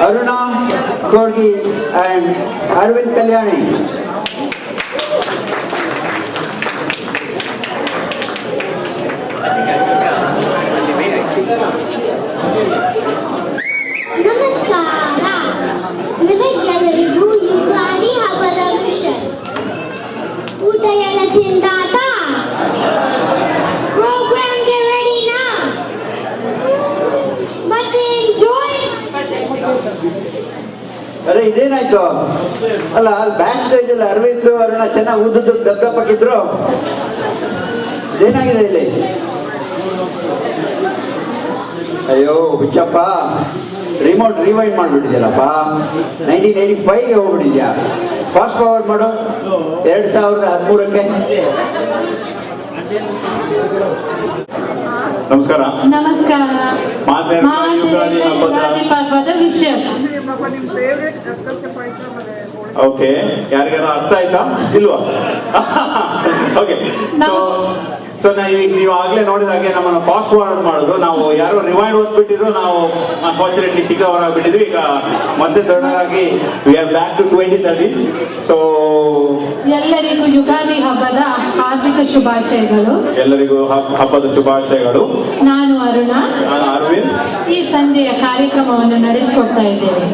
Aruna Korgi and Arvind Kalyani. ನಮಸ್ಕಾರ. ನಿಮಗೆಲ್ಲರಿಗೂ ಯುಗಾದಿ ಹಬ್ಬದ ವಿಷಯ. ಊಟ ಎಲ್ಲ ತಿಂದಾತ? ಪ್ರೋಗ್ರಾಮ್ಗೆ ರೆಡಿನಾ? ಮತ್ತೆ ಎಂಜಾಯ್. ಅರೆ ಇದೇನಾಯ್ತು? ಅಲ್ಲ ಅಲ್ಲಿ ಬ್ಯಾಕ್ ಸ್ಟೇಜ್ ಅಲ್ಲಿ ಅರವಿಂದ್ ಅರುಣ ಚೆನ್ನಾಗಿ ಉದ್ದುದ್ದು ದಪ್ಪಕ್ಕಿದ್ರು. ಇದೇನಾಗಿದೆ ಇಲ್ಲಿ? ಅಯ್ಯೋ ಹುಚ್ಚಪ್ಪ, ರಿಮೋಟ್ ರಿವೈಂಡ್ ಮಾಡಿಬಿಟ್ಟಿದ್ಯಲ್ಲಪ್ಪ. 1985ಗೆ ಹೋಗ್ಬಿಟ್ಟಿದ್ಯಾ. ಫಾಸ್ಟ್ ಫಾರ್ವರ್ಡ್ ಮಾಡು 2013ಕ್ಕೆ. ನಮಸ್ಕಾರ. ನಮಸ್ಕಾರ. ಯುಗಾದಿ ಹಬ್ಬದ ವಿಷಯ. ಓಕೆ, ಯಾರಿಗಾರ ಅರ್ಥ ಆಯ್ತಾ ಇಲ್ವಾ? ಓಕೆ, ಸೊ ನೀವು ಆಗ್ಲೇ ನೋಡಿದ ಹಾಗೆ ನಮ್ಮನ್ನು ಫಾಸ್ಟ್ ಫಾರ್ವರ್ಡ್ ಮಾಡಿದ್ರು. ನಾವು ಯಾರೋ ರಿವೈಂಡ್ ಓದ್ಬಿಟ್ಟಿದ್ರು. ನಾವು ಅನ್ಫಾರ್ಚುನೇಟ್ಲಿ ಚಿಕ್ಕವರಾಗ್ಬಿಟ್ಟಿದ್ವಿ. ಈಗ ಮತ್ತೆ ದೊಡ್ಡವರಾಗಿ we are back to 2030. So ಎಲ್ಲರಿಗೂ ಯುಗಾದಿ ಹಬ್ಬದ ಹಾರ್ದಿಕ ಶುಭಾಶಯಗಳು. ಎಲ್ಲರಿಗೂ ಹಬ್ಬದ ಶುಭಾಶಯಗಳು. ನಾನು ಅರುಣ. ನಾನು ಅರವಿಂದ್. ಈ ಸಂಜೆಯ ಕಾರ್ಯಕ್ರಮವನ್ನು ನಡೆಸಿಕೊಡ್ತಾ ಇದ್ದೇನೆ.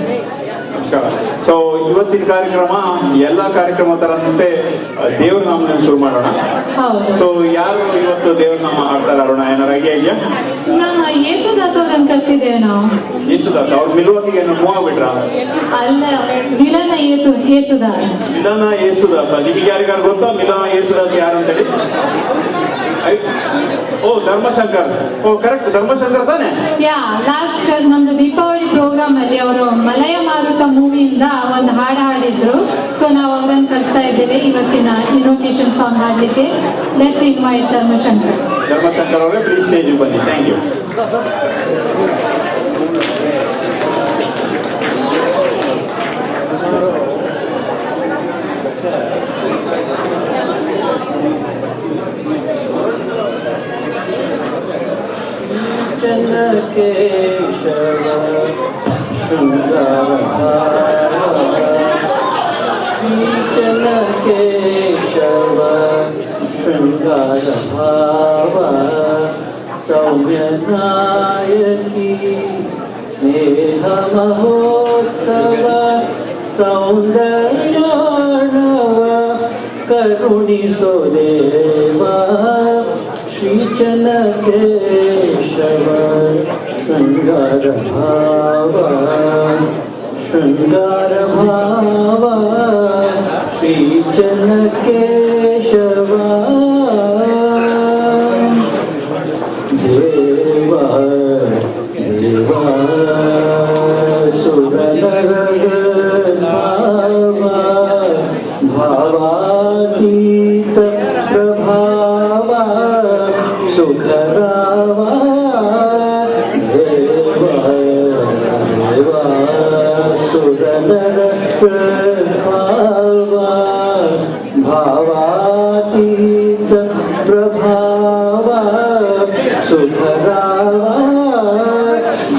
ಸೊ ಇವತ್ತಿನ ಕಾರ್ಯಕ್ರಮ ಎಲ್ಲ ಕಾರ್ಯಕ್ರಮ ತರಂತೆ ದೇವ್ರ ನಾಮದಲ್ಲಿ ಶುರು ಮಾಡೋಣ. ಸೊ ಯಾರು ಇವತ್ತು ದೇವ್ರ ನಾಮ ಹಾಡ್ತಾರೆ ಅರುಣ? ಏನಾರ ಐಡಿಯಾ ಇದೆಯಾ? ನಮ್ಮ ಯೇಸುದಾಸ್ ಅವರನ್ನು ಕಳಿಸಿದ್ದೇವೆ ನಾವು. ಯೇಸುದಾಸ್ ಅವ್ರು ಮಿಲ್ವಾಕಿಗೆ ಮೂವ್ ಆಗ್ಬಿಟ್ರ? ಅಲ್ಲ, ಮಿಲನ ಯೇಸುದಾಸ್. ಮಿಲನ ಯೇಸುದಾಸ್. ನಿಮಗೆ ಯಾರಿಗಾರು ಗೊತ್ತಾ ಮಿಲನ ಯೇಸುದಾಸ್ ಯಾರು ಅಂತೇಳಿ? ಓ, ಧರ್ಮಶಂಕರ್. ಓ ಕರೆಕ್ಟ್, ಧರ್ಮಶಂಕರ್ ತಾನೆ? ಯಾ, ಲಾಸ್ಟ್ ನಮ್ದು ದೀಪಾವಳಿ ಪ್ರೋಗ್ರಾಮ್ ಅಲ್ಲಿ ಅವರು ಮಲಯ ಮಾರುತ ಮೂವಿಯಿಂದ ಒಂದು ಹಾಡು ಹಾಡಿದ್ರು. ಸೊ ನಾವು ಅವರನ್ನು ಕಳಿಸ್ತಾ ಇದ್ದೇವೆ ಇವತ್ತಿನ ಇನ್ವೊಕೇಶನ್ ಸಾಂಗ್ ಹಾಡಲಿಕ್ಕೆ. Let's invite Dharmashankar. ಧರ್ಮಶಂಕರ್ ಅವರೇ ಪ್ಲೀಸ್ ಸ್ಟೇಜ್ ಬನ್ನಿ. Thank you. ಕೇಶವ ಕೇಶವ ಶೃಂಗಾರ ಭಾವ ಸೌಮ್ಯನಾಯಕಿ ಸ್ನೇಹ ಮಹೋತ್ಸವ ಸೌಂದರ್ಯಾಣವ ಕರುಣಿಸೋ ದೇವ ಶ್ರೀಚನ ಕೇಶವ ಶೃಂಗಾರ ಭಾವ ಶೃಂಗಾರ ಭಾವ ಶ್ರೀಚನ ಕೇಶವ ದೇವ ದೇವ ಸುರನರ ಭಾವ ಭಾವಾತೀತ ಪ್ರಭಾವ ಸುಖರಾವ ದೇವ ದೇವ ಸುರನರ ಪ್ರಭಾವ ಭಾವಾತೀತ ಪ್ರಭಾವ ಸುಖರಾವ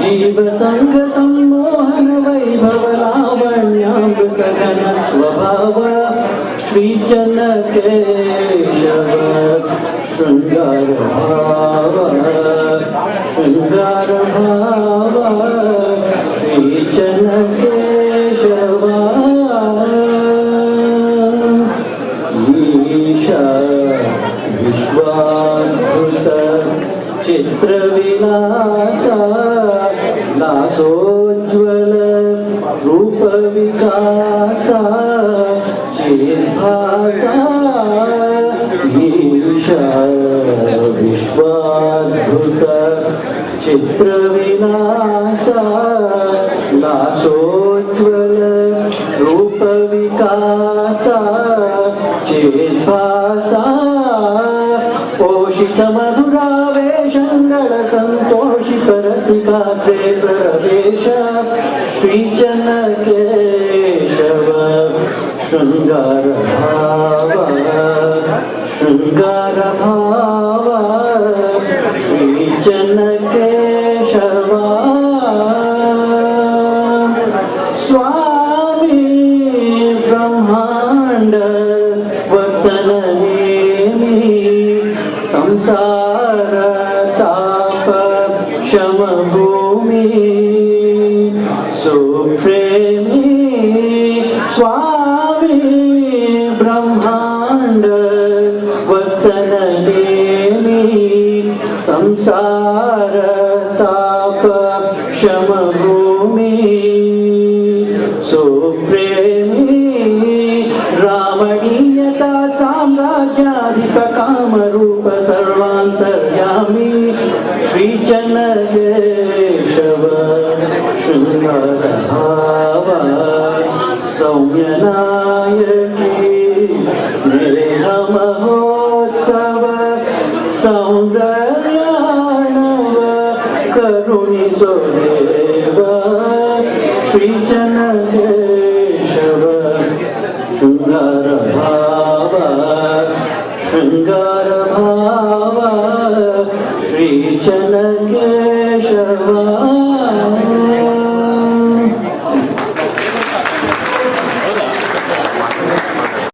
ಜೀವ ಸಂಘ ಸಂಮೋಹನ ವೈಭವ ಲಾವಣ್ಯಾಮೃತ ಘನ ಸ್ವಭಾವ ಶ್ರೀಚನ ಕೇಶವ ಶೃಂಗಾರ ಭಾವ ಶೃಂಗಾರ ಭಾವ ಶ್ರೀಚನ ಕೇಶವ ಈಶ ವಿಶ್ವಾದ್ಭುತ ಚಿತ್ರವಿಲಾಸ ಲಾಸೋಜ್ವಲ ರೂಪ ವಿಕಾಸ ಚಿದ್ಭಾಸ ಈಶ ವಿಶ್ವಾದ್ಭುತ ಚಿತ್ರವಿಲಾಸ ಲಾಸೋಜ್ವಲ ರೂಪ ವಿಕಾಸ ಚಿದ್ಭಾಸ ಪೋಷಿತ ಮಧುರಾವೇಶಂಗಳ ಸಂತೋಷಿತ ರಸಿಕಾಗ್ರೇಸರ ವೇಷ ಶ್ರೀಚನ ಕೇಶವ ಶೃಂಗಾರ ಭಾವ ಶೃಂಗಾರ ಭಾವ ಶ್ರೀಚನ ಕೇಶವ स्वामी ब्रह्मांड वतन नेमी संसार ताप शम भूमि सुप्रेमी स्वामी ब्रह्मांड वतन नेमी संसार ताप शम भूमि सुप्रेमी रामणीयता साम्राज्याधिप कामरूप सर्वान्तर्यामी श्रीचन्नकेशव शृंगार भाव सौम्यनायकी स्नेह महोत्सव सौंदर्याणव करुणिसो देव श्रीचन्नकेशव शृंगार भाव श्रीचन्नकेशव